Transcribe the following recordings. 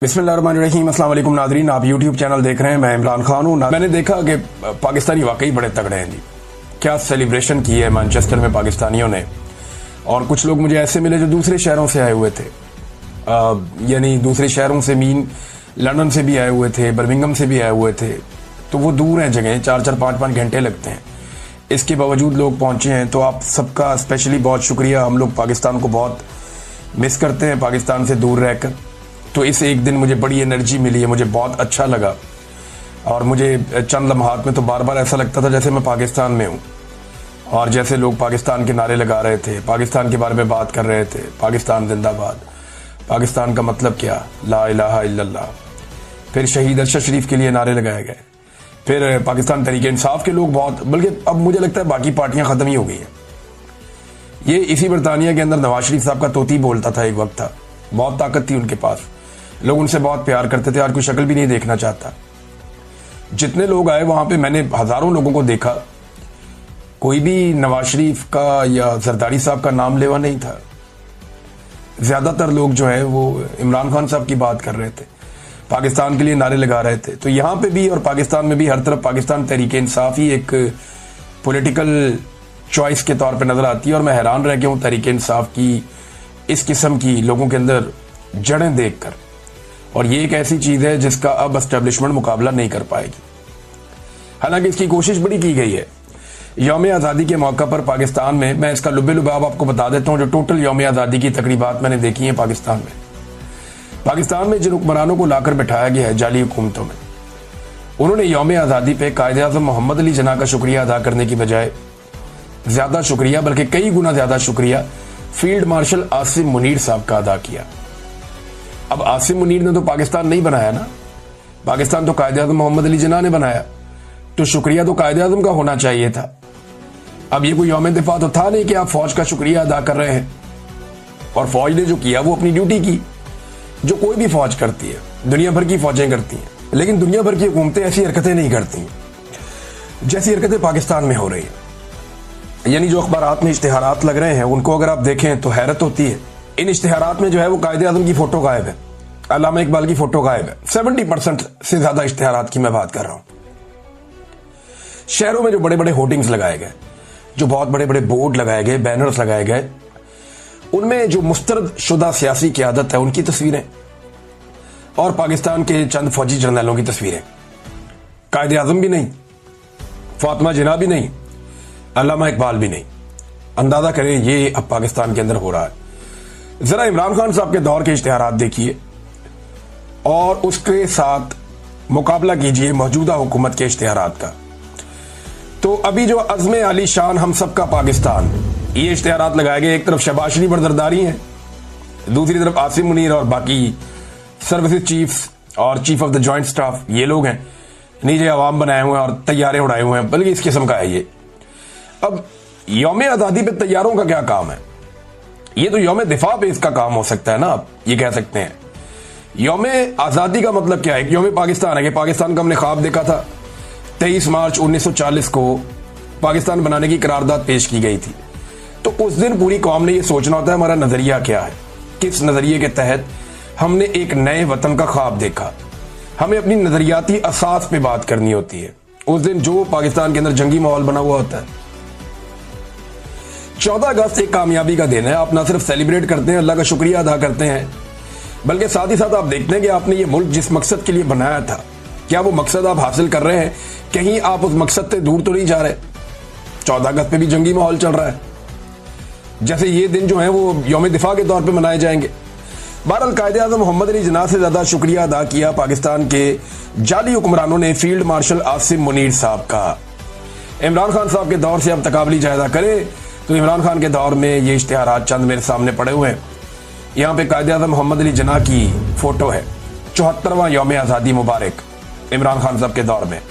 बिस्मिल्लाहिर्रहमानिर्रहीम। अस्सलाम वालेकुम नाज़रीन, आप यूट्यूब चैनल देख रहे हैं। मैं इमरान खान हूँ। मैंने देखा कि पाकिस्तानी वाकई बड़े तगड़े हैं जी। क्या सेलिब्रेशन की है मैनचेस्टर में पाकिस्तानियों ने। और कुछ लोग मुझे ऐसे मिले जो दूसरे शहरों से आए हुए थे, यानी दूसरे शहरों से मीन लंदन से भी आए हुए थे, बर्मिंघम से भी आए हुए थे। तो वो दूर हैं जगह, 4-4 5-5 घंटे लगते हैं। इसके बावजूद लोग पहुँचे हैं, तो आप सबका स्पेशली बहुत शुक्रिया। हम लोग पाकिस्तान को बहुत मिस करते हैं, पाकिस्तान से दूर रहकर। तो इस एक दिन मुझे बड़ी एनर्जी मिली है, मुझे बहुत अच्छा लगा। और मुझे चंद लम्हात में तो बार बार ऐसा लगता था जैसे मैं पाकिस्तान में हूँ, और जैसे लोग पाकिस्तान के नारे लगा रहे थे, पाकिस्तान के बारे में बात कर रहे थे, पाकिस्तान जिंदाबाद, पाकिस्तान का मतलब क्या, ला इलाहा इल्लल्लाह। फिर शहीद अरशद शरीफ के लिए नारे लगाए गए। फिर पाकिस्तान तहरीक इंसाफ के लोग बहुत, बल्कि अब मुझे लगता है बाकी पार्टियां ख़त्म ही हो गई हैं। ये इसी बरतानिया के अंदर नवाज शरीफ साहब का तोती बोलता था, एक वक्त था, बहुत ताकत थी उनके पास, लोग उनसे बहुत प्यार करते थे। आज कोई शक्ल भी नहीं देखना चाहता। जितने लोग आए वहां पे, मैंने हजारों लोगों को देखा, कोई भी नवाज शरीफ का या जरदारी साहब का नाम लेवा नहीं था। ज्यादातर लोग जो है वो इमरान खान साहब की बात कर रहे थे, पाकिस्तान के लिए नारे लगा रहे थे। तो यहाँ पे भी और पाकिस्तान में भी हर तरफ पाकिस्तान तहरीक इंसाफ ही एक पॉलिटिकल चॉइस के तौर पे नजर आती है। और मैं हैरान रह गया हूँ तहरीक इंसाफ की इस किस्म की लोगों के अंदर जड़ें देखकर। और ये एक ऐसी चीज है जिसका अब एस्टेब्लिशमेंट मुकाबला नहीं कर पाएगी। हालांकि इसकी कोशिश बड़ी की गई है। यौम आज़ादी के मौका पर पाकिस्तान में, मैं इसका लुबे लुबाब आपको बता देता हूँ, जो टोटल यौम आज़ादी की तकरीबात मैंने देखी है पाकिस्तान में जिन हुक्मरानों को लाकर बैठाया गया है जाली हुकूमतों में, उन्होंने यौम आज़ादी पे कायदे आज़म मोहम्मद अली जिन्ना का शुक्रिया अदा करने की बजाय ज्यादा शुक्रिया, बल्कि कई गुना ज्यादा शुक्रिया फील्ड मार्शल आसिम मुनीर साहब का अदा किया। अब आसिम मुनीर ने तो पाकिस्तान नहीं बनाया ना, पाकिस्तान तो कायदे आज़म मोहम्मद अली जिन्ना ने बनाया, तो शुक्रिया तो कायदे आज़म का होना चाहिए था। अब ये कोई यौम दिफा तो था नहीं कि आप फौज का शुक्रिया अदा कर रहे हैं। और फौज ने जो किया वो अपनी ड्यूटी की, जो कोई भी फौज करती है, दुनिया भर की फौजें करती हैं। लेकिन दुनिया भर की हुकूमतें ऐसी हरकतें नहीं करती जैसी हरकतें पाकिस्तान में हो रही है। यानी जो अखबारात में इश्तिहारात लग रहे हैं, उनको अगर आप देखें तो हैरत होती है। इन इश्तिहारात में जो है वो कायदे आज़म की फोटो गायब है, अल्लामा इकबाल की फोटो गायब है। 70% से ज्यादा इश्तिहारात की मैं बात कर रहा हूं। शहरों में जो बड़े बड़े होर्डिंग्स लगाए गए, जो बहुत बड़े बड़े बोर्ड लगाए गए, बैनर्स लगाए गए, उनमें जो मुस्तरद शुदा सियासी क़यादत है उनकी तस्वीरें, और पाकिस्तान के चंद फौजी जर्नैलों की तस्वीरें। कायदे आज़म भी नहीं, फातिमा जिन्ना भी नहीं, अल्लामा इकबाल भी नहीं। अंदाजा करें ये अब पाकिस्तान के अंदर हो रहा है। जरा इमरान खान साहब के दौर के इश्तिहारात देखिए और उसके साथ मुकाबला कीजिए मौजूदा हुकूमत के इश्तिहारात का। तो अभी जो अज़्म आली शान हम सब का पाकिस्तान, ये इश्तिहारात लगाए गए। एक तरफ शहबाज शरीफ और जरदारी हैं, दूसरी तरफ आसिम मुनीर और बाकी सर्विसेज चीफ्स और chief of the joint staff, ये लोग हैं। नीचे अवाम बनाए हुए हैं और तैयारे उड़ाए हुए हैं, बल्कि इस किस्म का है ये। अब यौम आज़ादी पे तैयारों का क्या काम है? ये तो यौम दिफा पे इसका काम हो सकता है ना, आप ये कह सकते हैं। यौम आज़ादी का मतलब क्या है? यौम पाकिस्तान है कि पाकिस्तान का हमने ख्वाब देखा था। 23 मार्च 1940 को पाकिस्तान बनाने की करारदाद पेश की गई थी। तो उस दिन पूरी कौम ने यह सोचना होता है हमारा नजरिया क्या है, किस नजरिए के तहत हमने एक नए वतन का ख्वाब देखा। हमें अपनी नजरियाती असास पे बात करनी होती है। उस दिन जो पाकिस्तान के अंदर जंगी माहौल बना हुआ होता है। 14 अगस्त एक कामयाबी का दिन है। आप ना सिर्फ सेलिब्रेट करते हैं, अल्लाह का शुक्रिया अदा करते हैं, बल्कि साथ ही साथ आप देखते हैं कि आपने ये मुल्क जिस मकसद के लिए बनाया था, क्या वो मकसद आप हासिल कर रहे हैं? कहीं आप उस मकसद से दूर तो नहीं जा रहे? 14 अगस्त पे भी जंगी माहौल चल रहा है, जैसे ये दिन जो है वो यौम दिफा के तौर पे मनाए जाएंगे। बहरहाल कायदे आज़म मोहम्मद अली जिन्ना से ज्यादा शुक्रिया अदा किया पाकिस्तान के जाली हुक्मरानों ने फील्ड मार्शल आसिम मुनीर साहब का। इमरान खान साहब के दौर से अब तकाबली जायजा करें तो इमरान खान के दौर में ये इश्तिहारात चंद मेरे सामने पड़े हुए हैं। यहाँ पे कायदे आज़म मोहम्मद अली जिन्ना की फोटो है, 74वां यौम आज़ादी मुबारक इमरान खान साहब के दौर में,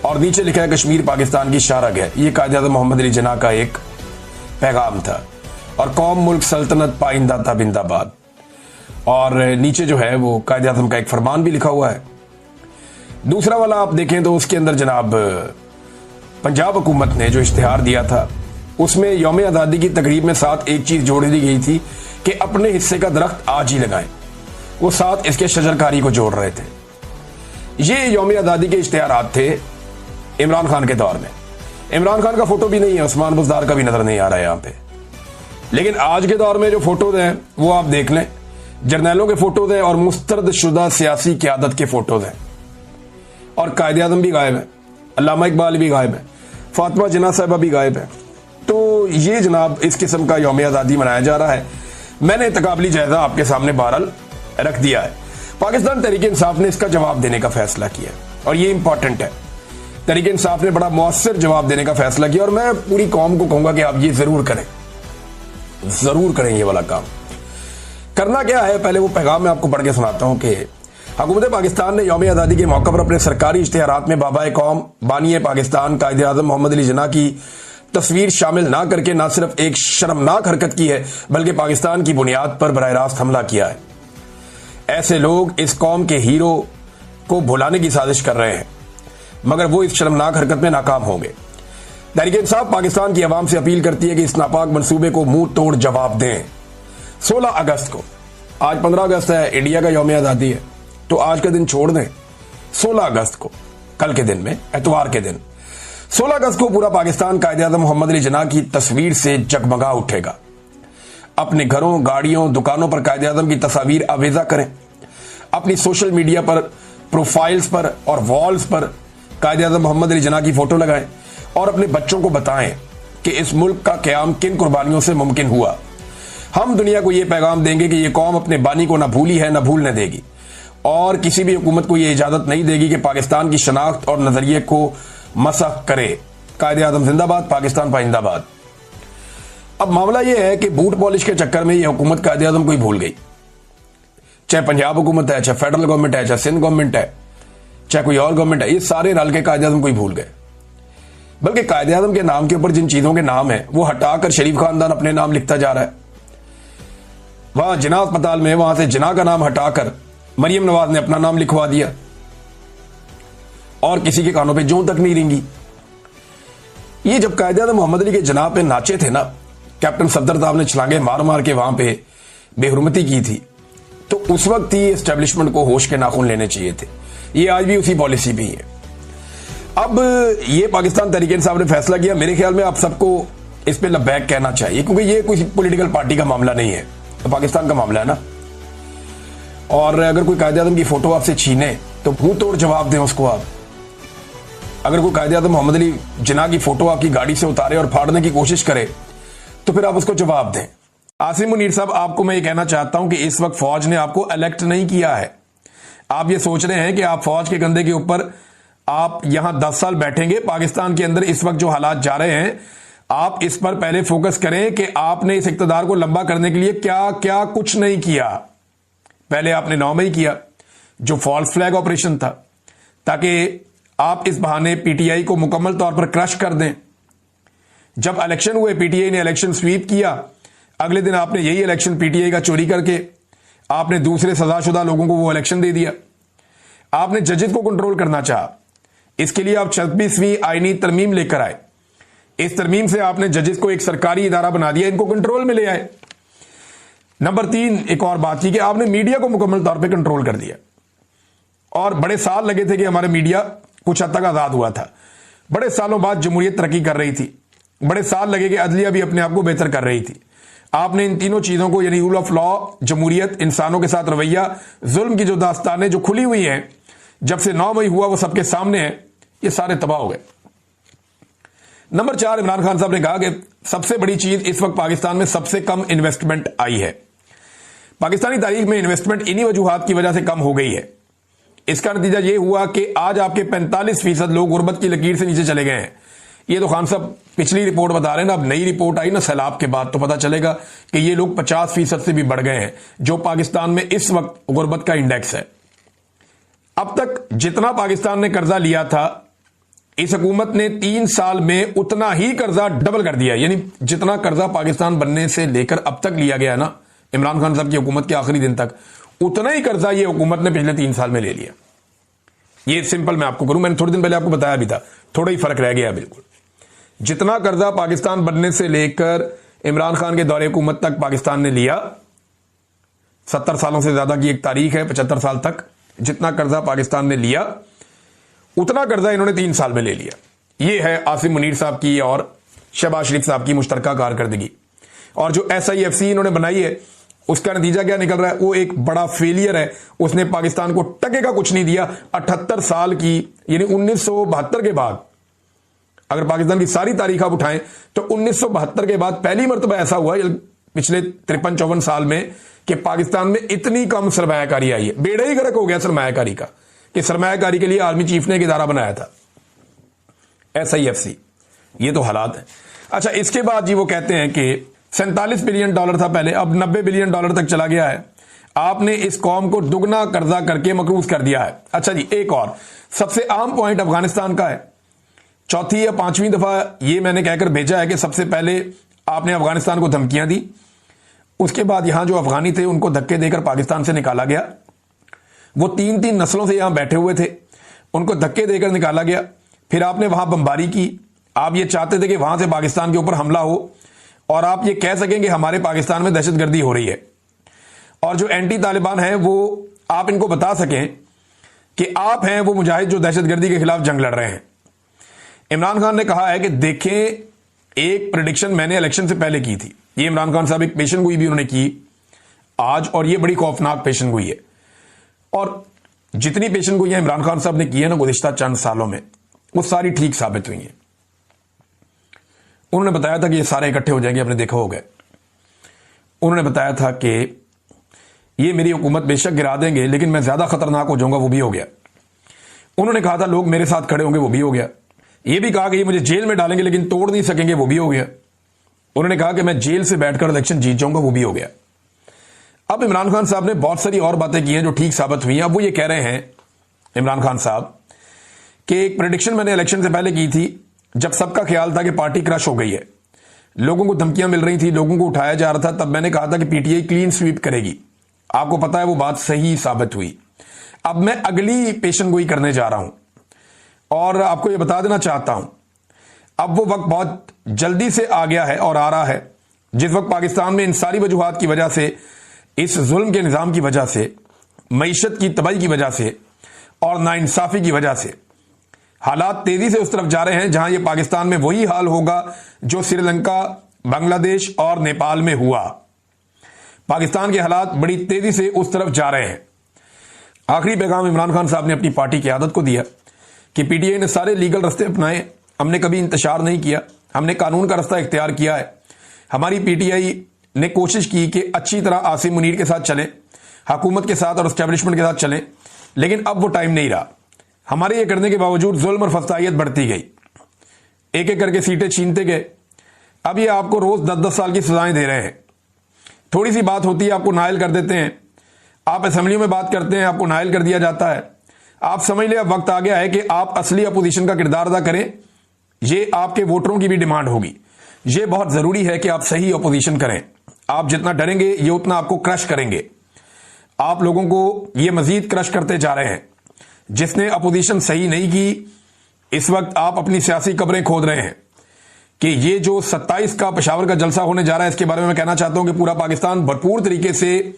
और नीचे लिखा है कश्मीर पाकिस्तान की शारग है। ये कायदे आज़म मोहम्मद अली जिन्ना का एक पैगाम था। और कौम मुल्क सल्तनत पाइंदा था बिंदाबाद, और नीचे जो है वो कायदे आज़म का एक फरमान भी लिखा हुआ है। दूसरा वाला आप देखें तो उसके अंदर जनाब पंजाब हुकूमत ने जो इश्तिहार दिया था उसमें यौम आज़ादी की तकरीब में साथ एक चीज जोड़ दी गई थी कि अपने हिस्से का दरख्त आज ही लगाएं। वो साथ इसके शजरकारी को जोड़ रहे थे। ये यौम आज़ादी के इश्तिहारात थे इमरान खान के दौर में। इमरान खान का फोटो भी नहीं है, उस्मान बुज़दार का भी नजर नहीं आ रहा है यहां पे। लेकिन आज के दौर में जो फोटोज हैं वो आप देख लें, जर्नैलों के फोटोज हैं और मुस्तरद शुदा सियासी क़यादत के फोटोज हैं। और कायदे आज़म भी गायब है, अल्लामा इकबाल भी गायब है, फातिमा जिन्ना साहिबा भी गायब है। तो ये जनाब इस किस्म का यौम आज़ादी मनाया जा रहा है। मैंने तकाबली जायजा आपके सामने बहरहाल रख दिया है। पाकिस्तान तहरीक इंसाफ ने इसका जवाब देने का फैसला किया और ये इंपॉर्टेंट है। तहरीक इंसाफ ने बड़ा मौसर जवाब देने का फैसला किया और मैं पूरी कौम को कहूंगा कि आप ये जरूर करें ये वाला काम। करना क्या है, पहले वो पैगाम मैं आपको पढ़ के सुनाता हूं कि हुकूमत पाकिस्तान ने यौम आज़ादी के मौके पर अपने सरकारी इश्तिहारात में बाबा कौम बानी पाकिस्तान कायदे आज़म मोहम्मद अली जिन्ना की तस्वीर शामिल ना करके न सिर्फ एक शर्मनाक हरकत की है बल्कि पाकिस्तान की बुनियाद पर बराह रास्त हमला किया है। ऐसे लोग इस कौम के हीरो को भुलाने की साजिश कर रहे हैं, मगर वो इस शर्मनाक हरकत में नाकाम होंगे। तहरीक इंसाफ पाकिस्तान की आवाम से अपील करती है कि इस नापाक मंसूबे को मुंह तोड़ जवाब दें। 16 अगस्त को, आज 15 अगस्त है, इंडिया का यौम आज़ादी है, तो आज का दिन छोड़ दें। 16 अगस्त को, कल के दिन में, एतवार के दिन 16 अगस्त को पूरा पाकिस्तान कायदे आज़म मोहम्मद अली जिन्ना की तस्वीर से जगमगा उठेगा। अपने घरों, गाड़ियों, दुकानों पर कायदे आज़म की तस्वीर आवेजा करें। अपनी सोशल मीडिया पर, प्रोफाइल्स पर और वॉल्स पर कायदे आज़म मोहम्मद अली जिन्ना की फोटो लगाएं और अपने बच्चों को बताएं कि इस मुल्क का क़याम किन कुर्बानियों से मुमकिन हुआ। हम दुनिया को यह पैगाम देंगे कि यह कौम अपने बानी को ना भूली है, ना भूलने देगी और किसी भी हुकूमत को यह इजाजत नहीं देगी कि पाकिस्तान की शनाख्त और नजरिए को मसख करे। कायदे आज़म जिंदाबाद, पाकिस्तान पाइंदाबाद। अब मामला यह है कि बूट पॉलिश के चक्कर में यह हुकूमत कायदे आज़म को ही भूल गई। चाहे पंजाब हुकूमत है, चाहे फेडरल गवर्नमेंट है, चाहे सिंध गवर्नमेंट है, चाहे कोई और गवर्नमेंट है, ये सारे रल के कायदे आज़म को ही भूल गए। बल्कि कायदे आज़म के नाम के ऊपर जिन चीजों के नाम है वो हटाकर शरीफ खानदान अपने नाम लिखता जा रहा है। वहां जिन्ना अस्पताल में वहां से जिन्ना का नाम हटाकर मरियम नवाज ने अपना नाम लिखवा दिया और किसी के कानों पे जूं तक नहीं रेंगी। ये जब कायदे आज़म मोहम्मद अली के जनाब पे नाचे थे ना, कैप्टन सफदर साहब ने छलांगे मार मार के वहां पे बेहुरमती की थी, तो उस वक्त ही एस्टेब्लिशमेंट को होश के नाखून लेने चाहिए थे। ये आज भी उसी पॉलिसी भी है। अब ये पाकिस्तान तहरीक इंसाफ ने फैसला किया, मेरे ख्याल में आप सबको इस पे लबैक कहना चाहिए, क्योंकि ये कोई पॉलिटिकल पार्टी का मामला नहीं है, तो पाकिस्तान का मामला है ना। और अगर कोई कायदे आज़म की फोटो आपसे छीने तो मुंह तोड़ जवाब दें उसको आप। अगर कोई कायदे आज़म मोहम्मद अली जिन्ना की फोटो आपकी गाड़ी से उतारे और फाड़ने की कोशिश करे तो फिर आप उसको जवाब दें। आसिम मुनीर साहब, आपको मैं ये कहना चाहता हूं कि इस वक्त फौज ने आपको इलेक्ट नहीं किया है। आप ये सोच रहे हैं कि आप फौज के कंधे के ऊपर आप यहां 10 साल बैठेंगे। पाकिस्तान के अंदर इस वक्त जो हालात जा रहे हैं, आप इस पर पहले फोकस करें कि आपने इस इक्तदार को लंबा करने के लिए क्या क्या कुछ नहीं किया। पहले आपने 9 मई किया जो फॉल्स फ्लैग ऑपरेशन था, ताकि आप इस बहाने पीटीआई को मुकम्मल तौर पर क्रश कर दें। जब इलेक्शन हुए, पीटीआई ने इलेक्शन स्वीप किया, अगले दिन आपने यही इलेक्शन पीटीआई का चोरी करके आपने दूसरे सजाशुदा लोगों को वो इलेक्शन दे दिया। आपने जजेस को कंट्रोल करना चाहा, इसके लिए आप 26वीं आईनी तरमीम लेकर आए। इस तरमीम से आपने जजेस को एक सरकारी इदारा बना दिया, इनको कंट्रोल में ले आए। नंबर 3, एक और बात की कि आपने मीडिया को मुकम्मल तौर पे कंट्रोल कर दिया। और बड़े साल लगे थे कि हमारे मीडिया कुछ हद तक आजाद हुआ था। बड़े सालों बाद जमहूरियत तरक्की कर रही थी, बड़े साल लगे कि अदलिया भी अपने आप को बेहतर कर रही थी। आपने इन तीनों चीजों को, यानी रूल ऑफ लॉ, जमहूरियत, इंसानों के साथ रवैया, जुल्म की जो दास्तानें जो खुली हुई हैं, जब से 9 मई हुआ वो सबके सामने है, ये सारे तबाह हो गए। नंबर 4, इमरान खान साहब ने कहा कि सबसे बड़ी चीज इस वक्त पाकिस्तान में सबसे कम इन्वेस्टमेंट आई है। पाकिस्तानी तारीख में इन्वेस्टमेंट इन्हीं वजूहात की वजह से कम हो गई है। इसका नतीजा यह हुआ कि आज आपके 45% लोग गुर्बत की लकीर से नीचे चले गए हैं। ये तो खान साहब पिछली रिपोर्ट बता रहे हैं ना, अब नई रिपोर्ट आई ना सैलाब के बाद, तो पता चलेगा कि ये लोग 50% से भी बढ़ गए हैं, जो पाकिस्तान में इस वक्त गुर्बत का इंडेक्स है। अब तक जितना पाकिस्तान ने कर्जा लिया था, इस हुकूमत ने 3 साल में उतना ही कर्जा डबल कर दिया। यानी जितना कर्जा पाकिस्तान बनने से लेकर अब तक लिया गया ना, इमरान खान साहब की हुकूमत के आखिरी दिन तक, उतना ही कर्जा ये हुकूमत ने पिछले 3 साल में ले लिया। ये सिंपल मैं आपको करूं, मैंने थोड़े दिन पहले आपको बताया भी था, थोड़ा ही फर्क रह गया बिल्कुल। जितना कर्जा पाकिस्तान बनने से लेकर इमरान खान के दौरे हुकूमत तक पाकिस्तान ने लिया, 70 सालों से ज्यादा की एक तारीख है, 75 साल तक जितना कर्जा पाकिस्तान ने लिया उतना कर्जा इन्होंने 3 साल में ले लिया। ये है आसिम मुनीर साहब की और शहबाज शरीफ साहब की मुश्तरका कारकर्दगी। और जो SIFC इन्होंने बनाई है उसका नतीजा क्या निकल रहा है, वो एक बड़ा फेलियर है। उसने पाकिस्तान को टके का कुछ नहीं दिया। 78 साल की, यानी 1972 के बाद, अगर पाकिस्तान की सारी तारीख आप उठाएं तो 1972 के बाद पहली मरतबा ऐसा हुआ पिछले 53-54 साल में कि पाकिस्तान में इतनी कम सरमायाकारी आई है। बेड़ा ही गर्क हो गया सरमायाकारी का, कि सरमायाकारी के लिए आर्मी चीफ ने एक इदारा बनाया था SIFC। ये तो हालात है। अच्छा, इसके बाद जी वो कहते हैं कि $47 बिलियन था पहले, अब $90 बिलियन तक चला गया है। आपने इस कौम को दुगना कर्जा करके मकरूज कर दिया है। अच्छा जी, एक और सबसे आम पॉइंट अफगानिस्तान का है। चौथी या 5वीं दफा ये मैंने कहकर भेजा है कि सबसे पहले आपने अफगानिस्तान को धमकियां दी, उसके बाद यहां जो अफगानी थे उनको धक्के देकर पाकिस्तान से निकाला गया। वो 3-3 नस्लों से यहां बैठे हुए थे, उनको धक्के देकर निकाला गया। फिर आपने वहां बमबारी की। आप ये चाहते थे कि वहां से पाकिस्तान के ऊपर हमला हो और आप ये कह सकें कि हमारे पाकिस्तान में दहशतगर्दी हो रही है। और जो एंटी तालिबान हैं वो आप इनको बता सकें कि आप हैं वो मुजाहिद जो दहशतगर्दी के खिलाफ जंग लड़ रहे हैं। इमरान खान ने कहा है कि देखें, एक प्रेडिक्शन मैंने इलेक्शन से पहले की थी। ये इमरान खान साहब एक पेशन गोई भी उन्होंने की आज, और ये बड़ी खौफनाक पेशन गोई है। और जितनी पेशन गोइयां इमरान खान साहब ने की है ना गुज़िश्ता चंद सालों में, वो सारी ठीक साबित हुई हैं। उन्होंने बताया था कि ये सारे इकट्ठे हो जाएंगे, आपने देखा होगा। उन्होंने बताया था कि ये मेरी हुकूमत बेशक गिरा देंगे लेकिन मैं ज्यादा खतरनाक हो जाऊंगा, वो भी हो गया। उन्होंने कहा था लोग मेरे साथ खड़े होंगे, वो भी हो गया। ये भी कहा कि ये मुझे जेल में डालेंगे लेकिन तोड़ नहीं सकेंगे, वो भी हो गया। उन्होंने कहा कि मैं जेल से बैठकर इलेक्शन जीत जाऊंगा, वो भी हो गया। अब इमरान खान साहब ने बहुत सारी और बातें की हैं जो ठीक साबित हुई हैं। अब वो ये कह रहे हैं इमरान खान साहब कि एक प्रेडिक्शन मैंने इलेक्शन से पहले की थी, जब सबका ख्याल था कि पार्टी क्रश हो गई है, लोगों को धमकियां मिल रही थी, लोगों को उठाया जा रहा था, तब मैंने कहा था कि PTI क्लीन स्वीप करेगी। आपको पता है वो बात सही साबित हुई। अब मैं अगली पेशन गोई करने जा रहा हूं और आपको यह बता देना चाहता हूं, अब वो वक्त बहुत जल्दी से आ गया है और आ रहा है जिस वक्त पाकिस्तान में इन सारी वजूहात की वजह से, इस जुल्म के निजाम की वजह से, मईशत की तबाही की वजह से और नाइंसाफी की वजह से हालात तेजी से उस तरफ जा रहे हैं जहां ये पाकिस्तान में वही हाल होगा जो श्रीलंका, बांग्लादेश और नेपाल में हुआ। पाकिस्तान के हालात बड़ी तेजी से उस तरफ जा रहे हैं। आखिरी पैगाम इमरान खान साहब ने अपनी पार्टी की आदत को दिया कि PTI ने सारे लीगल रास्ते अपनाए, हमने कभी इंतशार नहीं किया, हमने कानून का रास्ता इख्तियार किया है। हमारी PTI ने कोशिश की कि अच्छी तरह आसिम मुनीर के साथ चलें, हुकूमत के साथ और एस्टेब्लिशमेंट के साथ चलें, लेकिन अब वो टाइम नहीं रहा। हमारे ये करने के बावजूद जुल्म और फसाइयत बढ़ती गई, एक एक करके सीटें छीनते गए। अब ये आपको रोज 10-10 साल की सजाएं दे रहे हैं। थोड़ी सी बात होती है आपको नायल कर देते हैं, आप असेंबलियों में बात करते हैं आपको नायल कर दिया जाता है। आप समझ ले अब वक्त आ गया है कि आप असली अपोजिशन का किरदार अदा करें। ये आपके वोटरों की भी डिमांड होगी। ये बहुत जरूरी है कि आप सही अपोजिशन करें। आप जितना डरेंगे ये उतना आपको क्रश करेंगे। आप लोगों को ये मजीद क्रश करते जा रहे हैं। जिसने अपोजिशन सही नहीं की, इस वक्त आप अपनी सियासी कब्रें खोद रहे हैं। कि ये जो 27 का पेशावर का जलसा होने जा रहा है, इसके बारे में मैं कहना चाहता हूं कि पूरा पाकिस्तान भरपूर तरीके से,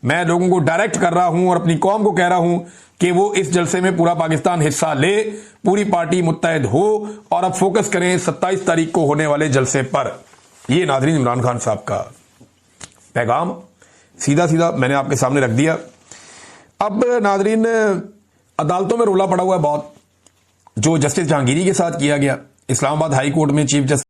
मैं लोगों को डायरेक्ट कर रहा हूं और अपनी कौम को कह रहा हूं कि वो इस जलसे में पूरा पाकिस्तान हिस्सा ले, पूरी पार्टी मुत्तहद हो और अब फोकस करें 27 तारीख को होने वाले जलसे पर। ये नाज़रीन इमरान खान साहब का पैगाम सीधा सीधा मैंने आपके सामने रख दिया। अब नाज़रीन, अदालतों में रोला पड़ा हुआ है बहुत, जो जस्टिस जहांगीरी के साथ किया गया। इस्लामाबाद हाई कोर्ट में चीफ जस्टिस